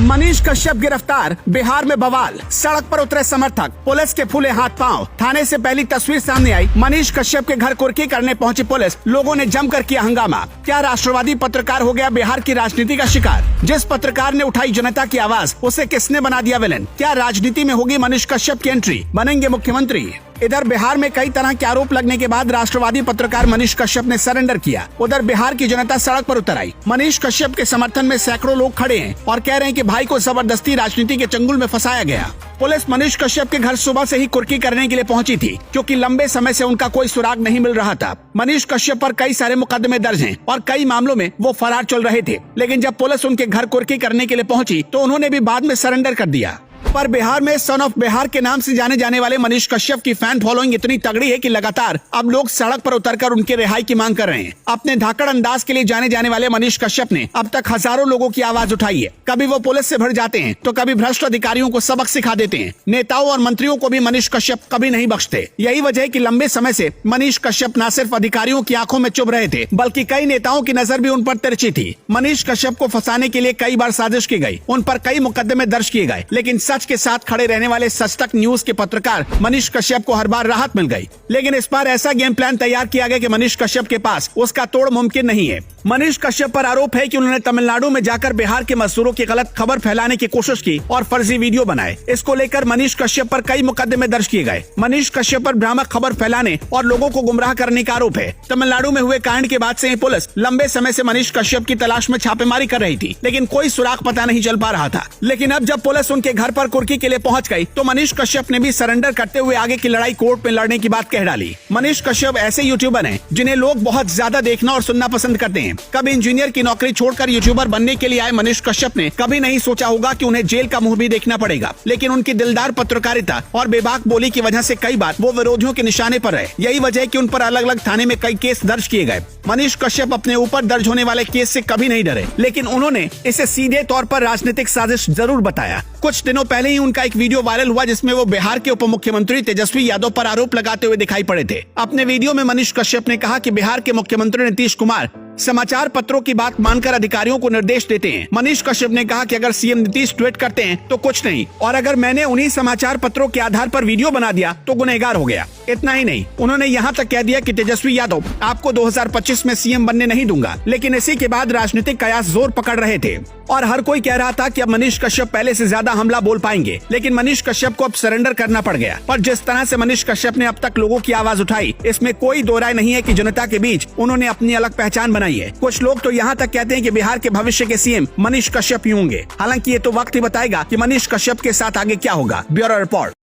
मनीष कश्यप गिरफ्तार, बिहार में बवाल, सड़क पर उतरे समर्थक, पुलिस के फूले हाथ पांव। थाने से पहली तस्वीर सामने आई, मनीष कश्यप के घर कुर्की करने पहुंची पुलिस, लोगों ने जमकर किया हंगामा। क्या राष्ट्रवादी पत्रकार हो गया बिहार की राजनीति का शिकार? जिस पत्रकार ने उठाई जनता की आवाज, उसे किसने बना दिया विलेन? क्या राजनीति में होगी मनीष कश्यप की एंट्री? बनेंगे मुख्यमंत्री? इधर बिहार में कई तरह के आरोप लगने के बाद राष्ट्रवादी पत्रकार मनीष कश्यप ने सरेंडर किया। उधर बिहार की जनता सड़क पर उतर आई। मनीष कश्यप के समर्थन में सैकड़ों लोग खड़े हैं और कह रहे हैं कि भाई को जबरदस्ती राजनीति के चंगुल में फंसाया गया। पुलिस मनीष कश्यप के घर सुबह से ही कुर्की करने के लिए पहुंची थी, क्योंकि लंबे समय से उनका कोई सुराग नहीं मिल रहा था। मनीष कश्यप पर कई सारे मुकदमे दर्ज हैं और कई मामलों में वो फरार चल रहे थे, लेकिन जब पुलिस उनके घर कुर्की करने के लिए पहुंची तो उन्होंने भी बाद में सरेंडर कर दिया। पर बिहार में सन ऑफ बिहार के नाम से जाने जाने वाले मनीष कश्यप की फैन फॉलोइंग इतनी तगड़ी है कि लगातार अब लोग सड़क पर उतरकर उनके रिहाई की मांग कर रहे हैं। अपने धाकड़ अंदाज के लिए जाने जाने वाले मनीष कश्यप ने अब तक हजारों लोगों की आवाज उठाई है। कभी वो पुलिस से भिड़ जाते हैं तो कभी भ्रष्ट अधिकारियों को सबक सिखा देते हैं। नेताओं और मंत्रियों को भी मनीष कश्यप कभी नहीं बख्शते। यही वजह है कि लंबे समय से मनीष कश्यप न सिर्फ अधिकारियों की आंखों में चुभ रहे थे, बल्कि कई नेताओं की नजर भी उन पर तिरछी थी। मनीष कश्यप को फंसाने के लिए कई बार साजिश की गई, उन पर कई मुकदमे दर्ज किए गए, लेकिन सच के साथ खड़े रहने वाले सच तक न्यूज के पत्रकार मनीष कश्यप को हर बार राहत मिल गई। लेकिन इस बार ऐसा गेम प्लान तैयार किया गया कि मनीष कश्यप के पास उसका तोड़ मुमकिन नहीं है। मनीष कश्यप पर आरोप है कि उन्होंने तमिलनाडु में जाकर बिहार के मजदूरों की गलत खबर फैलाने की कोशिश की और फर्जी वीडियो बनाए। इसको लेकर मनीष कश्यप पर कई मुकदमे दर्ज किए गए। मनीष कश्यप पर भ्रामक खबर फैलाने और लोगों को गुमराह करने का आरोप है। तमिलनाडु में हुए कांड के बाद से ही पुलिस लंबे समय से मनीष कश्यप की तलाश में छापेमारी कर रही थी, लेकिन कोई सुराग पता नहीं चल पा रहा था। लेकिन अब जब पुलिस उनके घर पर कुर्की के लिए पहुंच गई तो मनीष कश्यप ने भी सरेंडर करते हुए आगे की लड़ाई कोर्ट में लड़ने की बात कह डाली। मनीष कश्यप ऐसे यूट्यूबर हैं जिन्हें लोग बहुत ज्यादा देखना और सुनना पसंद करते हैं। कभी इंजीनियर की नौकरी छोड़कर यूट्यूबर बनने के लिए आए मनीष कश्यप ने कभी नहीं सोचा होगा कि उन्हें जेल का मुंह भी देखना पड़ेगा, लेकिन उनकी दिलदार पत्रकारिता और बेबाक बोली की वजह से कई बार वो विरोधियों के निशाने पर रहे। यही वजह है कि उन पर अलग अलग थाने में कई केस दर्ज किए गए। मनीष कश्यप अपने ऊपर दर्ज होने वाले केस से कभी नहीं डरे, लेकिन उन्होंने इसे सीधे तौर पर राजनीतिक साजिश जरूर बताया। कुछ दिनों पहले ही उनका एक वीडियो वायरल हुआ जिसमें वो बिहार के उप मुख्यमंत्री तेजस्वी यादव पर आरोप लगाते हुए दिखाई पड़े थे। अपने वीडियो में मनीष कश्यप ने कहा कि बिहार के मुख्यमंत्री नीतीश कुमार समाचार पत्रों की बात मानकर अधिकारियों को निर्देश देते हैं। मनीष कश्यप ने कहा कि अगर सीएम नीतीश ट्वीट करते हैं तो कुछ नहीं, और अगर मैंने उन्हीं समाचार पत्रों के आधार पर वीडियो बना दिया तो गुनहगार हो गया। इतना ही नहीं, उन्होंने यहाँ तक कह दिया कि तेजस्वी यादव आपको 2025 में सीएम बनने नहीं दूंगा। लेकिन इसी के बाद राजनीतिक कयास जोर पकड़ रहे थे और हर कोई कह रहा था कि अब मनीष कश्यप पहले से ज्यादा हमला बोल पाएंगे, लेकिन मनीष कश्यप को अब सरेंडर करना पड़ गया। पर जिस तरह से मनीष कश्यप ने अब तक लोगों की आवाज उठाई, इसमें कोई दो राय नहीं है कि जनता के बीच उन्होंने अपनी अलग पहचान बनाई है। कुछ लोग तो यहाँ तक कहते हैं कि बिहार के भविष्य के सीएम मनीष कश्यप ही होंगे। हालांकि ये तो वक्त ही बताएगा कि मनीष कश्यप के साथ आगे क्या होगा। Bureau report.